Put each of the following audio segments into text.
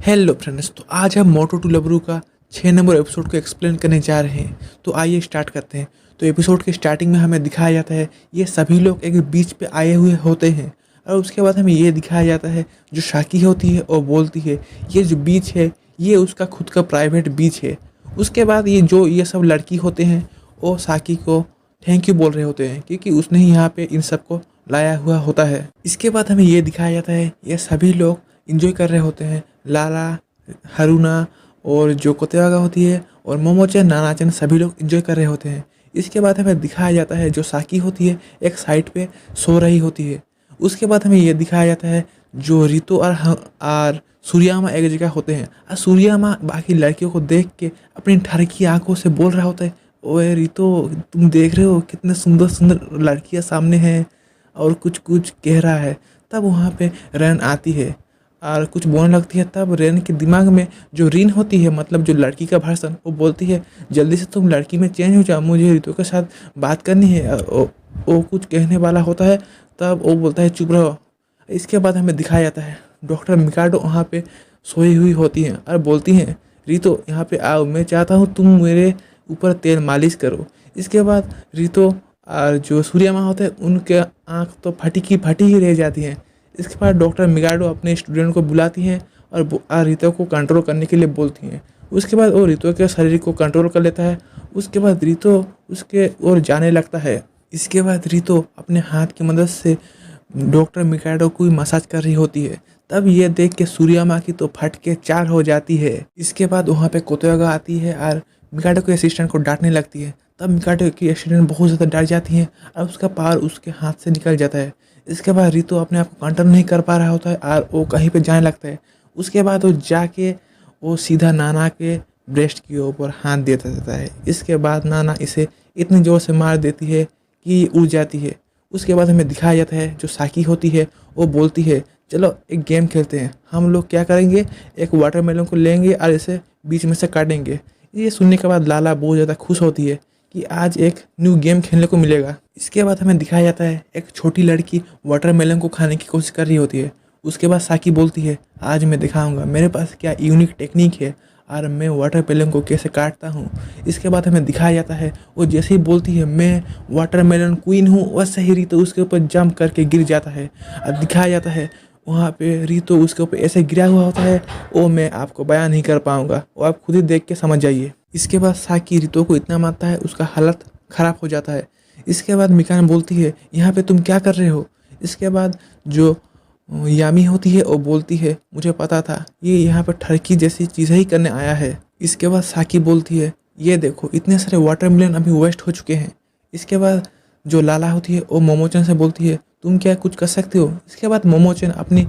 Hello friends, तो आज हम मोटू टू लबरू का 6 नंबर एपिसोड को एक्सप्लेन करने जा रहे हैं। तो आइए स्टार्ट करते हैं। तो एपिसोड के स्टार्टिंग में हमें दिखाया जाता है ये सभी लोग एक बीच पे आए हुए होते हैं और उसके बाद हमें ये दिखाया जाता है जो शाकी होती है और बोलती है ये जो बीच है ये उसका खुद का प्राइवेट बीच है। उसके बाद ये सब लड़की होते हैं वो साकी को थैंक यू बोल रहे होते हैं क्योंकि उसने ही यहाँ पे इन सबको लाया हुआ होता है। इसके बाद हमें ये दिखाया जाता है ये सभी लोग इंजॉय कर रहे होते हैं। लाला, हारुना और जो कोतेवागा होती है और मोमोचन, नानाचन सभी लोग इंजॉय कर रहे होते हैं। इसके बाद हमें दिखाया जाता है जो साकी होती है एक साइड पे सो रही होती है। उसके बाद हमें ये दिखाया जाता है जो रितो और सूर्यामा एक जगह होते हैं और सूर्यामा बाकी लड़कियों को देख के अपनी ठरकी आंखों से बोल रहा होता है, ओए रितो तुम देख रहे हो कितने सुंदर सुंदर लड़कियां सामने हैं, और कुछ कुछ कह रहा है। तब वहाँ पे रैन आती है और कुछ बोलने लगती है। तब रेन के दिमाग में जो रीन होती है मतलब जो लड़की का भाषण, वो बोलती है जल्दी से तुम लड़की में चेंज हो जाओ, मुझे रितो के साथ बात करनी है। वो कुछ कहने वाला होता है तब वो बोलता है चुप रहो। इसके बाद हमें दिखाया जाता है डॉक्टर मिकाडो वहाँ पे सोई हुई होती हैं और बोलती हैं रितो यहाँ पे आओ, मैं चाहता हूँ तुम मेरे ऊपर तेल मालिश करो। इसके बाद रितो और जो सूर्यमा होते हैं उनके आँख तो फटी की फटी ही रह जाती हैं। इसके बाद डॉक्टर मिगाडो अपने स्टूडेंट को बुलाती हैं और रितो को कंट्रोल करने के लिए बोलती हैं। उसके बाद वो रितो के शरीर को कंट्रोल कर लेता है। उसके बाद रितो उसके ओर जाने लगता है। इसके बाद रितो अपने हाथ की मदद से डॉक्टर मिकाडो को मसाज कर रही होती है। तब ये देख के सूर्यामा की तो फट के चार हो जाती है। इसके बाद वहाँ पे कोतोयागा आती है और मिकाडो के असिस्टेंट को डांटने लगती है। तब मिकाडो की असिस्टेंट बहुत ज़्यादा डर जाती है और उसका पावर उसके हाथ से निकल जाता है। इसके बाद रितो अपने आप को कंट्रोल नहीं कर पा रहा होता है और वो कहीं पे जाने लगता है। उसके बाद वो जाके वो सीधा नाना के ब्रेस्ट के ऊपर हाथ देता है। इसके बाद नाना इसे इतनी ज़ोर से मार देती है कि उड़ जाती है। उसके बाद हमें दिखाया जाता है जो साकी होती है वो बोलती है चलो एक गेम खेलते हैं। हम लोग क्या करेंगे, एक वाटरमेलन को लेंगे और इसे बीच में से काटेंगे। ये सुनने के बाद लाला बहुत ज़्यादा खुश होती है कि आज एक न्यू गेम खेलने को मिलेगा। इसके बाद हमें दिखाया जाता है एक छोटी लड़की वाटरमेलन को खाने की कोशिश कर रही होती है। उसके बाद साकी बोलती है आज मैं दिखाऊंगा मेरे पास क्या यूनिक टेक्निक है और मैं वाटरमेलन को कैसे काटता हूँ। इसके बाद हमें दिखाया जाता है वो जैसे ही बोलती है मैं वाटरमेलन क्वीन हूँ वैसे ही रितो उसके ऊपर जंप करके गिर जाता है। और दिखाया जाता है वहाँ पे रितो उसके ऊपर ऐसे गिरा हुआ होता है वो मैं आपको बयान नहीं कर पाऊँगा, वो आप खुद ही देख के समझ जाइए। इसके बाद साकी रितो को इतना मारता है उसका हालत ख़राब हो जाता है। इसके बाद मिकान बोलती है यहाँ पे तुम क्या कर रहे हो। इसके बाद जो यामी होती है वो बोलती है मुझे पता था ये यहाँ पर ठरकी जैसी चीज़ें ही करने आया है। इसके बाद साकी बोलती है ये देखो इतने सारे वाटरमेलन अभी वेस्ट हो चुके हैं। इसके बाद जो लाला होती है वो मोमोचन से बोलती है तुम क्या कुछ कर सकते हो। इसके बाद मोमोचन अपनी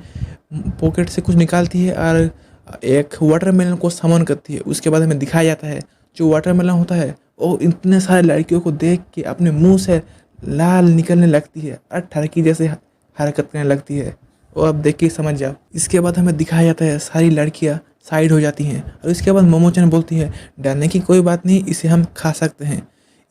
पॉकेट से कुछ निकालती है और एक वाटरमेलन को समन करती है। उसके बाद हमें दिखाया जाता है जो वाटरमेलन होता है वो इतने सारे लड़कियों को देख के अपने मुंह से लाल निकलने लगती है और ठरकी जैसे हरकत करने लगती है। वो अब देख के समझ जाओ। इसके बाद हमें दिखाया जाता है सारी लड़कियां साइड हो जाती हैं और इसके बाद मोमोचन बोलती है डरने की कोई बात नहीं, इसे हम खा सकते हैं।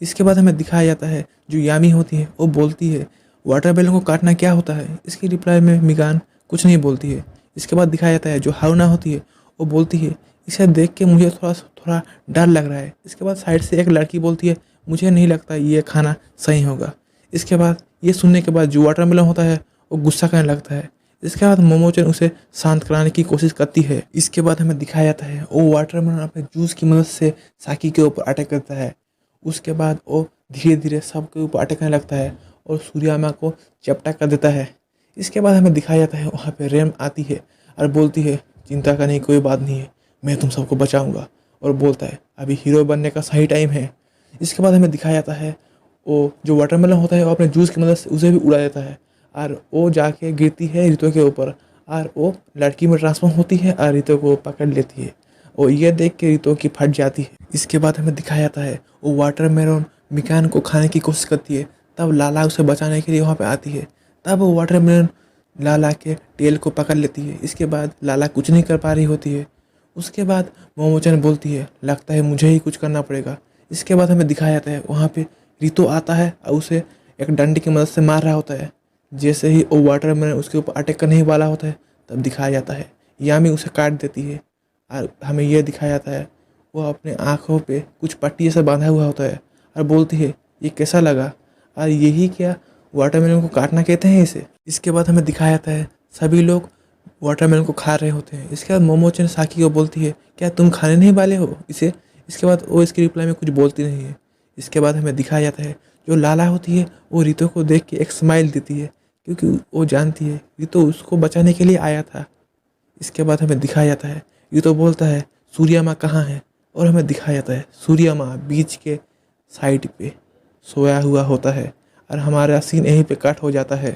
इसके बाद हमें दिखाया जाता है जो यामी होती है वो बोलती है वाटरमेलन को काटना क्या होता है। इसकी रिप्लाई में मिगान कुछ नहीं बोलती है। इसके बाद दिखाया जाता है जो हारुना होती है वो बोलती है इसे देख के मुझे थोड़ा डर लग रहा है। इसके बाद साइड से एक लड़की बोलती है मुझे नहीं लगता ये खाना सही होगा। इसके बाद ये सुनने के बाद जो वाटरमेलन होता है वो गुस्सा करने लगता है। इसके बाद मोमोचन उसे शांत कराने की कोशिश करती है। इसके बाद हमें दिखाया जाता है वो वाटरमेलन अपने जूस की मदद से साकी के ऊपर अटैक करता है। उसके बाद वो धीरे धीरे सबके ऊपर अटैक करने लगता है और सूर्यामा को चपटा कर देता है। इसके बाद हमें दिखाया जाता है वहाँ पे रेम आती है और बोलती है चिंता करने की कोई बात नहीं है, मैं तुम सबको बचाऊंगा, और बोलता है अभी हीरो बनने का सही टाइम है। इसके बाद हमें दिखाया जाता है वो जो वाटरमेलन होता है वो अपने जूस की मदद से उसे भी उड़ा देता है और वो जाके गिरती है रितो के ऊपर और वो लड़की में ट्रांसफॉर्म होती है और रितो को पकड़ लेती है और ये देख के रितो की फट जाती है। इसके बाद हमें दिखाया जाता है वो वाटरमेलन मिकान को खाने की कोशिश करती है। तब लाला उसे बचाने के लिए वहाँ पे आती है। तब वो वाटरमेलन लाला के टेल को पकड़ लेती है। इसके बाद लाला कुछ नहीं कर पा रही होती है। उसके बाद मोमोचन बोलती है लगता है मुझे ही कुछ करना पड़ेगा। इसके बाद हमें दिखाया जाता है वहाँ पे रितो आता है और उसे एक डंडे की मदद से मार रहा होता है। जैसे ही वो वाटरमेलन उसके ऊपर अटैक करने ही वाला होता है तब दिखाया जाता है यामी उसे काट देती है और हमें ये दिखाया जाता है वो अपने आँखों पे कुछ पट्टी से बांधा हुआ होता है और बोलती है ये कैसा लगा, और यही क्या वाटरमेलन को काटना कहते हैं इसे। इसके बाद हमें दिखाया जाता है सभी लोग वाटरमेलन को खा रहे होते हैं। इसके बाद मोमोचन साकी को बोलती है क्या तुम खाने नहीं वाले हो इसे। इसके बाद वो इसकी रिप्लाई में कुछ बोलती नहीं है। इसके बाद हमें दिखाया जाता है जो लाला होती है वो रितो को देख के एक स्माइल देती है क्योंकि वो जानती है रितो उसको बचाने के लिए आया था। इसके बाद हमें दिखाया जाता है रितो बोलता है सूर्या माँ कहाँ है, और हमें दिखाया जाता है सूर्या माँ बीच के साइड पे सोया हुआ होता है और हमारा सीन यहीं पे कट हो जाता है।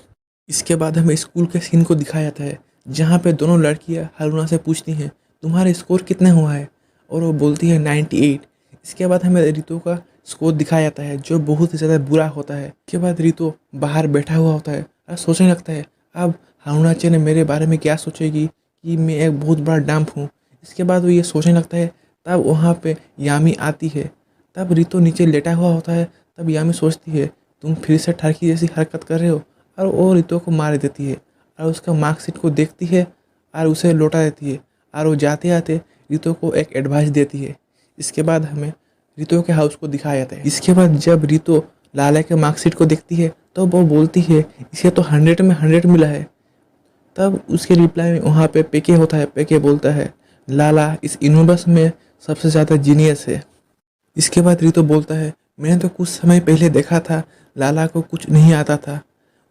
इसके बाद हमें स्कूल के सीन को दिखाया जाता है जहाँ पे दोनों लड़कियाँ हारूना से पूछती हैं तुम्हारा स्कोर कितना हुआ है, और वो बोलती है 98। इसके बाद हमें रितो का स्कोर दिखाया जाता है जो बहुत ही ज़्यादा बुरा होता है। इसके बाद रितो बाहर बैठा हुआ होता है और सोचने लगता है अब हारूना ने मेरे बारे में क्या सोचेगी कि मैं एक बहुत बड़ा डंप हूँ। इसके बाद वो ये सोचने लगता है, तब वहाँ पे यामी आती है। तब रितो नीचे लेटा हुआ होता है। तब यामी सोचती है तुम फिर से ठरकी जैसी हरकत कर रहे हो, और वो रितो को मार देती है और उसका मार्कशीट को देखती है और उसे लौटा देती है, और वो जाते जाते रितो को एक एडवाइस देती है। इसके बाद हमें रितो के हाउस को दिखाया जाता है। इसके बाद जब रितो लाला के मार्कशीट को देखती है तो वो बोलती है इसे तो 100 में 100 मिला है। तब उसके रिप्लाई में वहाँ पे पेके होता है। पेके बोलता है लाला इस यूनिवर्स में सबसे ज़्यादा जीनियस है। इसके बाद रितो बोलता है मैंने तो कुछ समय पहले देखा था लाला को कुछ नहीं आता था।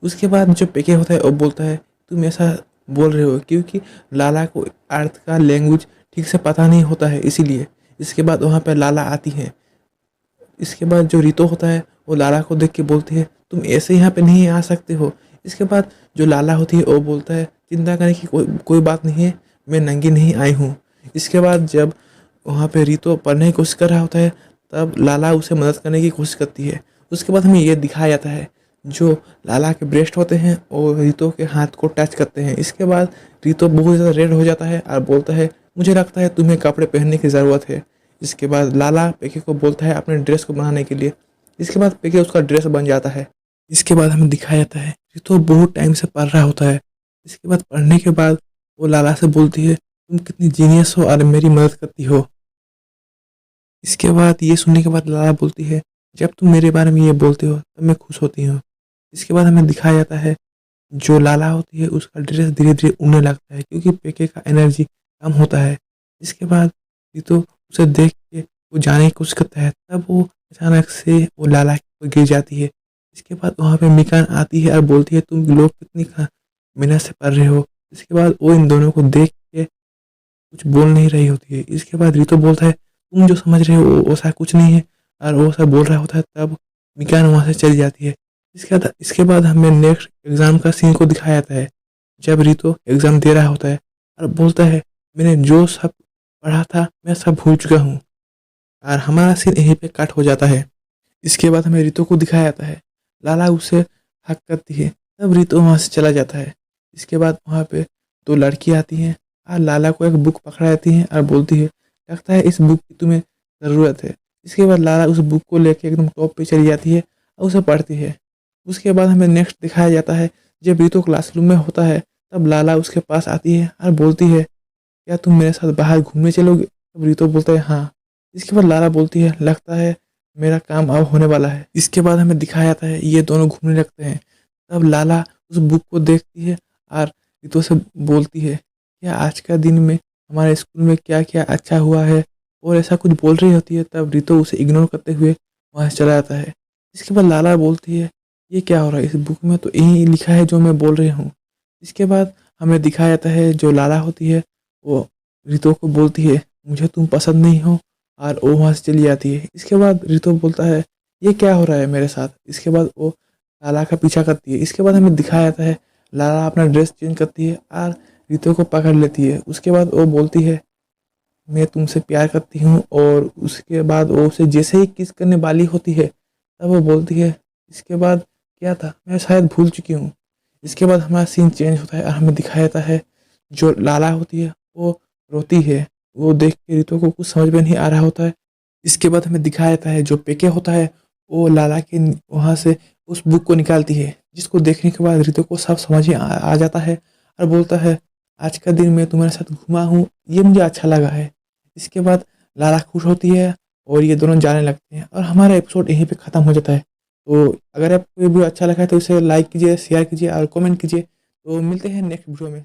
उसके बाद जो पेके होता है वो बोलता है तुम ऐसा बोल रहे हो क्योंकि लाला को अर्थ का लैंग्वेज ठीक से पता नहीं होता है इसीलिए। इसके बाद वहाँ पे लाला आती है। इसके बाद जो रितो होता है वो लाला को देख के बोलती है तुम ऐसे यहाँ पे नहीं आ सकते हो। इसके बाद जो लाला होती है वो बोलता है चिंता करने की कोई बात नहीं है, मैं नंगी नहीं आई हूँ। इसके बाद जब वहाँ पे रितो पढ़ने की कोशिश कर रहा होता है तब लाला उसे मदद करने की कोशिश करती है। उसके बाद हमें ये दिखाया जाता है जो लाला के ब्रेस्ट होते हैं और रितो के हाथ को टच करते हैं। इसके बाद रितो बहुत ज़्यादा रेड हो जाता है और बोलता है मुझे लगता है तुम्हें कपड़े पहनने की ज़रूरत है। इसके बाद लाला पेके को बोलता है अपने ड्रेस को बनाने के लिए। इसके बाद पेके उसका ड्रेस बन जाता है। इसके बाद हमें दिखाया जाता है रितो बहुत टाइम से पढ़ रहा होता है। इसके बाद पढ़ने के बाद वो लाला से बोलती है तुम कितनी जीनियस हो और मेरी मदद करती हो। इसके बाद ये सुनने के बाद लाला बोलती है जब तुम मेरे बारे में ये बोलते हो तब मैं खुश होती हूँ। इसके बाद हमें दिखाया जाता है जो लाला होती है उसका ड्रेस धीरे धीरे उड़ने लगता है क्योंकि पेके का एनर्जी कम होता है। इसके बाद रितो उसे देख के वो जाने की कोशिश करता है तब वो अचानक से वो लाला पर गिर जाती है। इसके बाद वहाँ पे मिकान आती है और बोलती है तुम लोग कितनी मेहनत से पढ़ रहे हो। इसके बाद वो इन दोनों को देख के कुछ बोल नहीं रही होती है। इसके बाद रितो बोलता है तुम जो समझ रहे हो वो ऐसा कुछ नहीं है, और वो ऐसा बोल रहा होता है। तब मिकान वहाँ से चली जाती है। इसके बाद हमें नेक्स्ट एग्ज़ाम का सीन को दिखाया जाता है जब रितो एग्ज़ाम दे रहा होता है और बोलता है मैंने जो सब पढ़ा था मैं सब भूल चुका हूँ, और हमारा सीन यहीं पे कट हो जाता है। इसके बाद हमें रितो को दिखाया जाता है लाला उसे हक करती है तब रितो वहाँ से चला जाता है। इसके बाद वहाँ पे दो लड़की आती हैं और लाला को एक बुक पकड़ा जाती हैं और बोलती है लगता है इस बुक की तुम्हें ज़रूरत है। इसके बाद लाला उस बुक को लेके एकदम टॉप पे चली जाती है और उसे पढ़ती है। उसके बाद हमें नेक्स्ट दिखाया जाता है जब रितो क्लासरूम में होता है तब लाला उसके पास आती है और बोलती है क्या तुम मेरे साथ बाहर घूमने चलोगे। तब रितो बोलता है हाँ। इसके बाद लाला बोलती है लगता है मेरा काम अब होने वाला है। इसके बाद हमें दिखाया जाता है ये दोनों घूमने लगते हैं। तब लाला उस बुक को देखती है और रितो से बोलती है क्या आज का दिन में हमारे स्कूल में क्या क्या अच्छा हुआ है, और ऐसा कुछ बोल रही होती है। तब रितो उसे इग्नोर करते हुए वहाँ से चला जाता है। इसके बाद लाला बोलती है ये क्या हो रहा है, इस बुक में तो यही लिखा है जो मैं बोल रही हूँ। इसके बाद हमें दिखाया जाता है जो लाला होती है वो रितो को बोलती है मुझे तुम पसंद नहीं हो, और वो वहाँ से चली जाती है। इसके बाद रितो बोलता है ये क्या हो रहा है मेरे साथ। इसके बाद वो लाला का पीछा करती है। इसके बाद हमें दिखाया जाता है लाला अपना ड्रेस चेंज करती है और रितो को पकड़ लेती है। उसके बाद वो बोलती है मैं तुमसे प्यार करती हूँ, और उसके बाद वो उसे जैसे ही किस करने वाली होती है तब वो बोलती है इसके बाद क्या था मैं शायद भूल चुकी हूँ। इसके बाद हमारा सीन चेंज होता है और हमें दिखाया जाता है जो लाला होती है वो रोती है। वो देख के रितो को कुछ समझ में नहीं आ रहा होता है। इसके बाद हमें दिखाया जाता है जो पेके होता है वो लाला के वहाँ से उस बुक को निकालती है जिसको देखने के बाद रितो को सब समझ में आ जाता है और बोलता है आज का दिन मैं तुम्हारे साथ घुमा हूँ, ये मुझे अच्छा लगा है। इसके बाद लारा खुश होती है और ये दोनों जाने लगते हैं और हमारा एपिसोड यहीं पे ख़त्म हो जाता है। तो अगर आपको ये वीडियो अच्छा लगा है तो इसे लाइक कीजिए, शेयर कीजिए और कमेंट कीजिए। तो मिलते हैं नेक्स्ट वीडियो में।